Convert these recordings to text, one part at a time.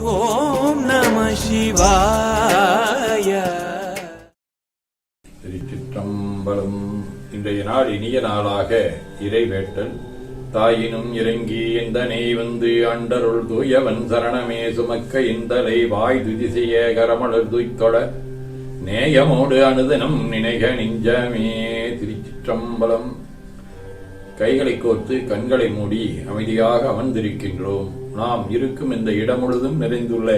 ஓம் நம சிவாய. திருச்சிற்றம்பலம். இன்றைய நாள் இனிய நாளாக இறைவேட்டல். தாயினும் இறங்கி எந்தனை வந்து அண்டருள் தூயவன் சரணமே சுமக்க இந்தலை வாய் துதிசெய்ய கரமலர் துய்த்தொட நேயமோடு அனுதனம் நினைக நெஞ்சமே. திருச்சிற்றம்பலம். கைகளை கோர்த்து கண்களை மூடி அமைதியாக அமர்ந்திருக்கின்றோம். நாம் இருக்கும் இந்த இடம் முழுதும் நிறைந்துள்ள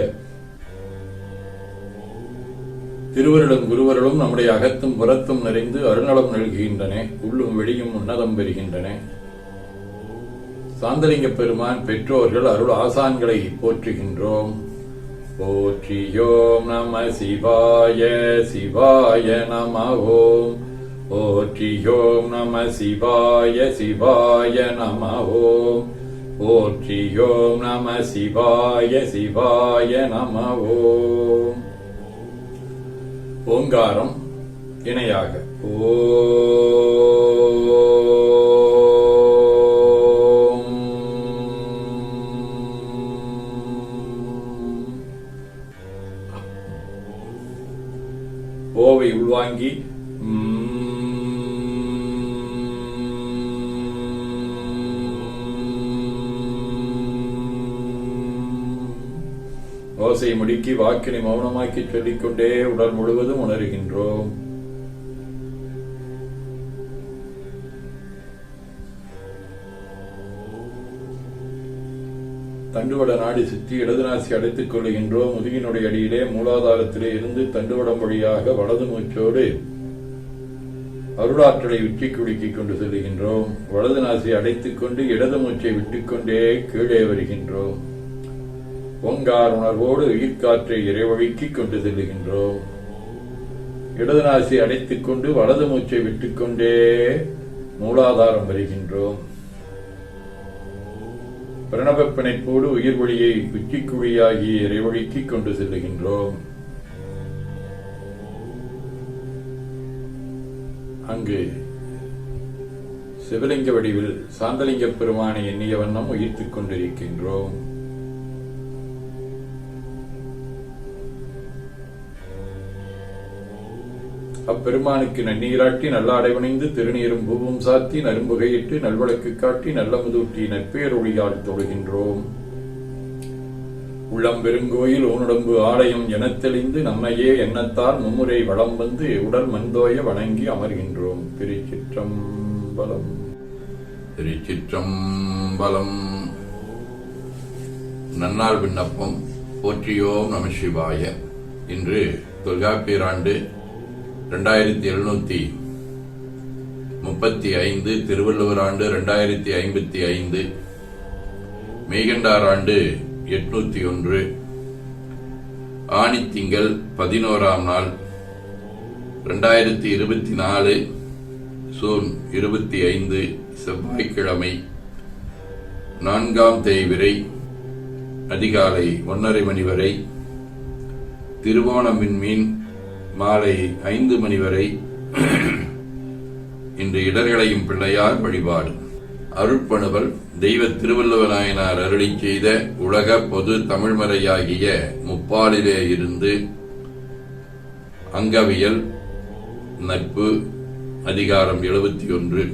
திருவருளும் குருவருளும் நம்முடைய அகத்தும் புறத்தும் நிறைந்து அருநலம் நல்கின்றன. உள்ளும் வெளியும் உன்னதம் பெறுகின்றன. சாந்தலிங்க பெருமான் பெற்றோர்கள் அருள் ஆசான்களை போற்றுகின்றோம். போற்றியோம் நம சிவாய சிவாய நம ஓம். போற்றியோம் நம சிவாய சிவாய நம ஓம். போற்றியோம் நம சிவாய சிவாய நம ஓம். ஓங்காரம் இணையாக ஓவை உள்வாங்கி ஓசை முடுக்கி வாக்கினை மௌனமாக்கி சொல்லிக்கொண்டே உடல் முழுவதும் உணர்கின்றோம். தண்டுவட நாடி சுற்றி இடது நாசி அடைத்துக் கொள்கின்றோம். முதுகினுடைய அடியிலே மூலாதாரத்திலே இருந்து தண்டுவடம் வழியாக வலது மூச்சோடு அருளாற்றலை உச்சி குலுக்கிக் கொண்டு செல்கின்றோம். வலது நாசி அடைத்துக் கொண்டு இடது மூச்சை விட்டுக்கொண்டே கீழே வருகின்றோம். ஓங்கார உணர்வோடு உயிர்காற்றை இறைவழிக்கிக் கொண்டு செல்லுகின்றோம். இடது நாசி அடைத்துக் கொண்டு வலது மூச்சை விட்டுக்கொண்டே மூலாதாரம் வருகின்றோம். பிரணவ பிணைப்போடு உயிர் ஒளியை உச்சிக்குழியாகி இறைவழிக்கிக் கொண்டு செல்லுகின்றோம். அங்கு சிவலிங்க வடிவில் சாந்தலிங்க பெருமானை எண்ணிய வண்ணம் உயிர்த்துக் கொண்டிருக்கின்றோம். அப்பெருமானுக்கு நன்னீராட்டி நல்லாடை வணிந்து திருநீரும் பூவும் சாத்தி நரும்புகையிட்டு நல்வழக்கு காட்டி நல்ல முதூட்டி நற்பேரொழியால் தொழுகின்றோம். உள்ளம் பெருங்கோயில் ஊனுடம்பு ஆலயம் எனத்தெளிந்து நம்மையே எண்ணத்தால் மும்முறை வளம் வந்து உடல் மந்தோய வணங்கி அமர்கின்றோம். திருச்சிற்றம்பலம். திருச்சிற்றம்பலம். நன்னாள் விண்ணப்பம். போற்றியோம் நம சிவாய. இன்று தொல்காப்பியராண்டு 2735, திருவள்ளுவர் ஆண்டு 2055, மெய்கண்டார் ஆண்டு 801, ஆணித்திங்கள் 11ஆம் நாள் 2024, சூன் 25, செவ்வாய்க்கிழமை, 4ஆம் தேய்பிறை, அதிகாலை 1:30 மணி வரை, திருவோணம் விண்மீன் மாலை 5 மணி வரை. இன்று இடர்களையும் பிள்ளையார் வழிபாடு. அருட்பணுவல் தெய்வ திருவள்ளுவநாயனார் அருளி செய்த உலக பொது தமிழ்மறையாகிய முப்பாலிலே இருந்து அங்கவியல் நட்பு அதிகாரம் 71.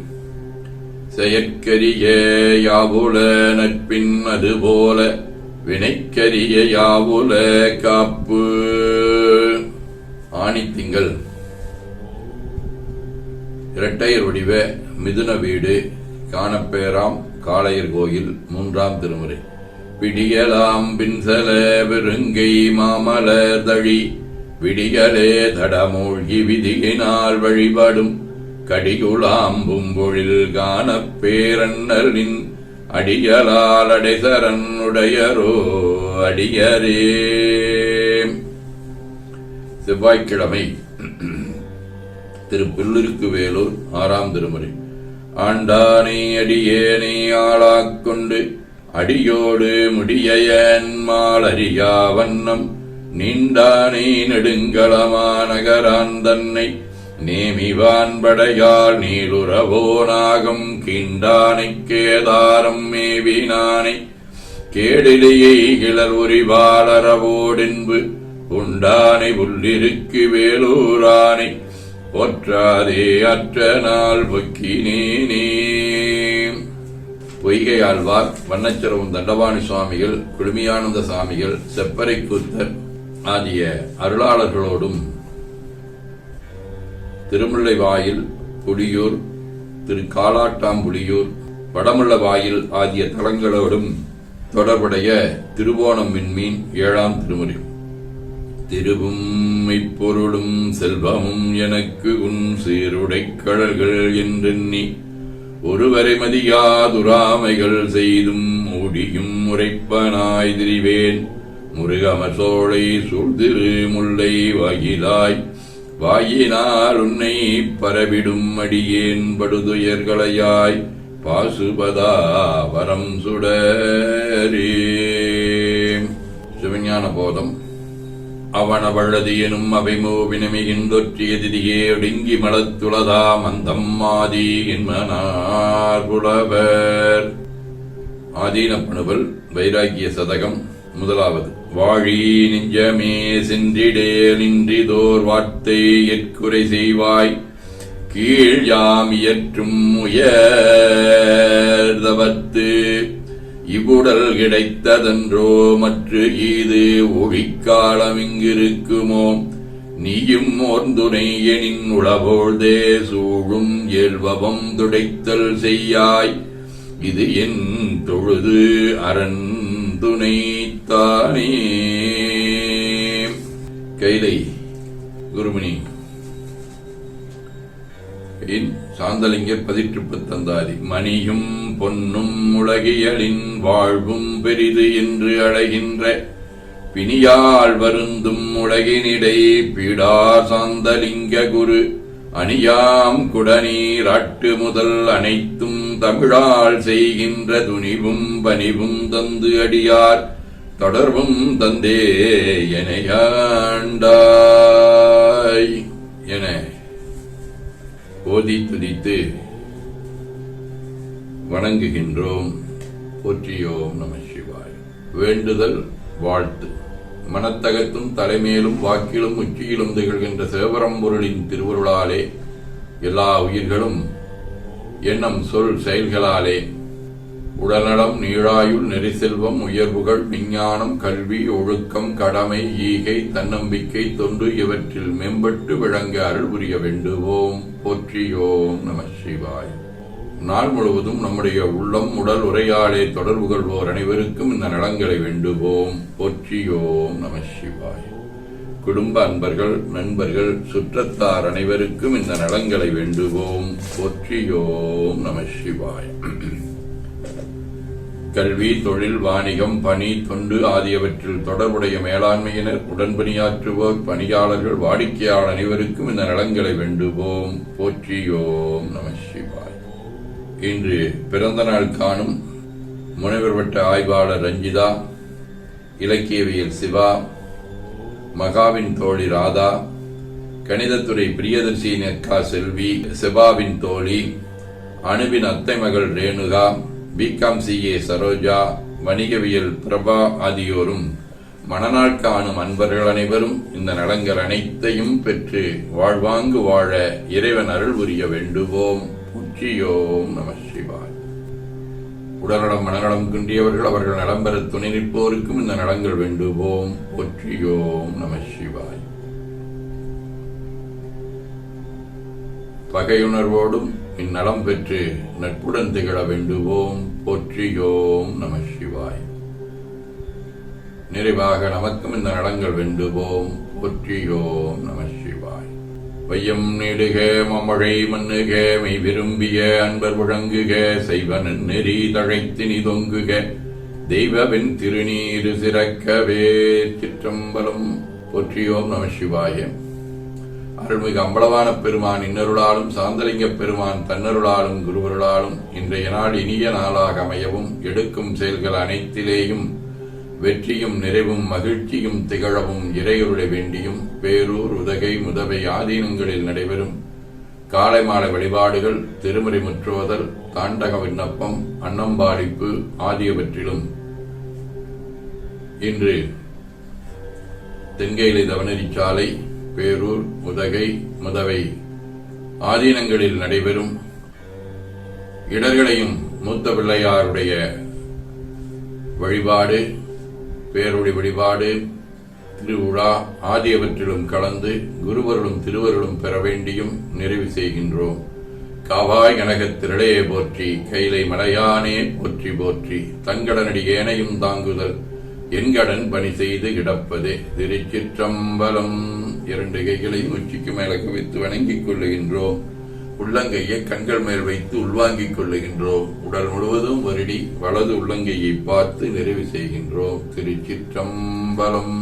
செயற்கரிய யாவுல நட்பின் அதுபோல வினைக்கரிய யாவுல காப்பு. ஆணித்திங்கள் இரட்டையர் வடிவ மிதுன வீடு காணப்பேராம் காளையர் கோயில் 3ஆம் திருமுறை. பிடியலாம் பின்சல வெறுங்கை மாமலர் தழி விடியலே தடமூழ்கி விதியினால் வழிபடும் கடிகுளாம் பூம்பொழில் காணப்பேரன்னலின் அடியலால் அடைசரன் உடையரோ அடியரே. செவ்வாய்க்கிழமை திருப்புல்லிருக்கு வேலூர் 6ஆம் திருமுறை. ஆண்டானை அடியேனை ஆளாக்கொண்டு அடியோடு முடியன் மாலறியா வண்ணம் நீண்டானை நெடுங்களமா நகரான் தன்னை நேமிவான் படையால் நீலுறவோ நாகம் கீண்டானை கேதாரம் மேவினானை கேடிலையை கிளர் உரிவாளரவோடென்பு உண்டானை உள்ளிருக்கு வேலூரானை போற்றாதே அற்ற நாள் பொக்கினேனே. பொய்கை ஆழ்வார், வண்ணச்சரவும் தண்டபாணி சுவாமிகள், குழுமியானந்த சுவாமிகள், செப்பரை கூத்தர் ஆகிய அருளாளர்களோடும் திருமுல்லை வாயில், புலியூர், திரு காலாட்டாம்புலியூர், வடமுள்ள வாயில் ஆகிய தலங்களோடும் தொடர்புடைய திருவோணம் விண்மீன் 7ஆம் திருமுறை. திருவும் மெய்ப்பொருளும் செல்வமும் எனக்கு உன் சீருடைக் கடல்கள் என்றெண்ணி ஒருவரை மதியாதுராமைகள் செய்தும் மூடியும் உரைப்பனாய் திரிவேன் முருகமர் சோலை சூழ்திரு முல்லை வாயிலாய் வாயினால் உன்னை பரவிடும் அடியேன் படுதுயர்களையாய் பாசுபதா வரம் சுடரே. சிவஞான போதம். அவனவழது எனும் அவைமோவினமிகின்றொற்றிய திதியே ஒடுங்கி மலத்துளதா மந்தம் ஆதி என்மனார் புலவர். ஆதீனப்பணுவல் வைராகிய சதகம். முதலாவது. வாழி நெஞ்சமே சென்றிடே நின்றிதோர் வார்த்தை எற்குறை செய்வாய் கீழ் யாம் இயற்றும் உயர்தவத்து இவ்வுடல் கிடைத்ததன்றோ மற்று இது ஒழிக்காலம் இங்கிருக்குமோ நீயும் ஓர்ந்துணை எனின் உளபோழ்தே சூழும் இயல்பவம் துடைத்தல் செய்யாய் இது என் தொழுது அரண் துணை தானே. கைலை குருமணி சாந்தலிங்கர் 18 மணியும் பொன்னும் உலகியலின் வாழ்வும் பெரிது என்று அழைகின்ற பிணியால் வருந்தும் உலகினிடை பீடா சாந்தலிங்க குரு அணியாம் குடநீராட்டு முதல் அனைத்தும் தமிழால் செய்கின்ற துணிவும் பணிவும் தந்து அடியார் தொடர்பும் தந்தே எனையாண்டாய் என ஓதி துதித்து வணங்குகின்றோம். போற்றியோம் நம சிவாய். வேண்டுதல் வாழ்த்து. மனத்தகத்தும் தலைமேலும் வாக்கிலும் உச்சியிலும் திகழ்கின்ற சிவபரம்பொருளின் திருவருளாலே எல்லா உயிர்களும் எண்ணம் சொல் செயல்களாலே உடல்நலம் நீழாயுள் நெறிசெல்வம் உயர்வுகள் விஞ்ஞானம் கல்வி ஒழுக்கம் கடமை ஈகை தன்னம்பிக்கை தொண்டு இவற்றில் மேம்பட்டு விளங்க அருள் புரிய வேண்டுவோம். போற்றியோம் நம சிவாய். நாள் முழுவதும் நம்முடைய உள்ளம் உடல் உரையாடே தொடர்பு கொள்வோர் அனைவருக்கும் இந்த நலங்களை வேண்டுவோம். போற்றியோம் நம சிவாய். குடும்ப அன்பர்கள் நண்பர்கள் சுற்றத்தார் அனைவருக்கும் இந்த நலங்களை வேண்டுவோம். போற்றியோம் நம சிவாய். கல்வி தொழில் வாணிகம் பணி தொண்டு ஆகியவற்றில் தொடர்புடைய மேலாண்மையினர் உடன்பணியாற்றுவோர் பணியாளர்கள் வாடிக்கையாளர் அனைவருக்கும் இந்த நலங்களை வேண்டுவோம். போற்றியோம் நம சிவாய். இன்று பிறந்த நாள் காணும் முனைவர் வட்ட ஆய்வாளர் ரஞ்சிதா, இலக்கியவியல் சிவா, மகாவின் தோழி ராதா, கணிதத்துறை பிரியதர்சியின் அக்கா செல்வி, செபாவின் தோழி, அணுவின் அத்தை மகள் ரேணுகா, பிகாம் CA சரோஜா, வணிகவியல் பிரபா ஆகியோரும் மணநாள் காணும் அன்பர்கள் அனைவரும் இந்த நலங்கள் அனைத்தையும் பெற்று வாழ்வாங்கு வாழ இறைவன் அருள் புரிய வேண்டுவோம். போற்றியோம் நம சிவாய். உடல்நலம் மனநலம் குன்றியவர்கள் அவர்கள் நலம் பெற துணை நிற்போருக்கும் இந்த நலங்கள் வேண்டுவோம். போற்றியோம் நம சிவாய். பகையுணர்வோடும் இந்நலம் பெற்று நட்புடன் திகழ வேண்டுவோம். போற்றியோம் நம சிவாய். நிறைவாக நமக்கும் இந்த நலங்கள் வேண்டுவோம். போற்றியோம் நம சிவாய். வையம் நீடுக மமழை மண்ணுக மெய் விரும்பிய அன்பர் முழங்குக செய்வன் நெறி தழைத்தினி தொங்குக தெய்வவின் திருநீரு சிறக்கவே. சிற்றம்பலம். போற்றியோம் நம சிவாய. அருள்மிகு அம்பலவான பெருமான் இன்னருளாலும் சாந்தலிங்க பெருமான் தன்னருளாலும் குருவருளாலும் இன்றைய நாள் இனிய நாளாக அமையவும் எடுக்கும் செயல்கள் அனைத்திலேயும் வெற்றியும் நிறைவும் மகிழ்ச்சியும் திகழவும் இறையருளை வேண்டியும் பேரூர் உதகை முதவை ஆதீனங்களில் நடைபெறும் காலை மாலை வழிபாடுகள் திருமுறை முற்றுவதல் தாண்டக விண்ணப்பம் அன்னம்பாளிப்பு ஆகியவற்றிலும் இன்று தென்கயிலை தவநெறிச்சாலை, பேரூர், உதகை, முதவை ஆதீனங்களில் நடைபெறும் இடர்களையும் மூத்த பிள்ளையாருடைய வழிபாடு, பேரொழி வழிபாடு, திருவிழா ஆகியவற்றிலும் கலந்து குருவருளும் திருவருளும் பெற வேண்டியும் நிறைவு செய்கின்றோம். காவாய் கனகத் திரளையே போற்றி, கைலை மலையானே போற்றி போற்றி, தங்கடனடி ஏனையும் தாங்குதல் என்கடன் பணி செய்து கிடப்பதே. திருச்சிற்றம்பலம். 2 கைகளையும் உச்சிக்கு மேல குவித்து வணங்கிக் கொள்ளுகின்றோம். உள்ளங்கையை கண்கள் மேல் வைத்து உள்வாங்கிக் கொள்ளுகின்றோம். உடல் முழுவதும் வருடி வலது உள்ளங்கையை பார்த்து நிறைவு செய்கின்றோம். திருச்சிற்றம்பலம்.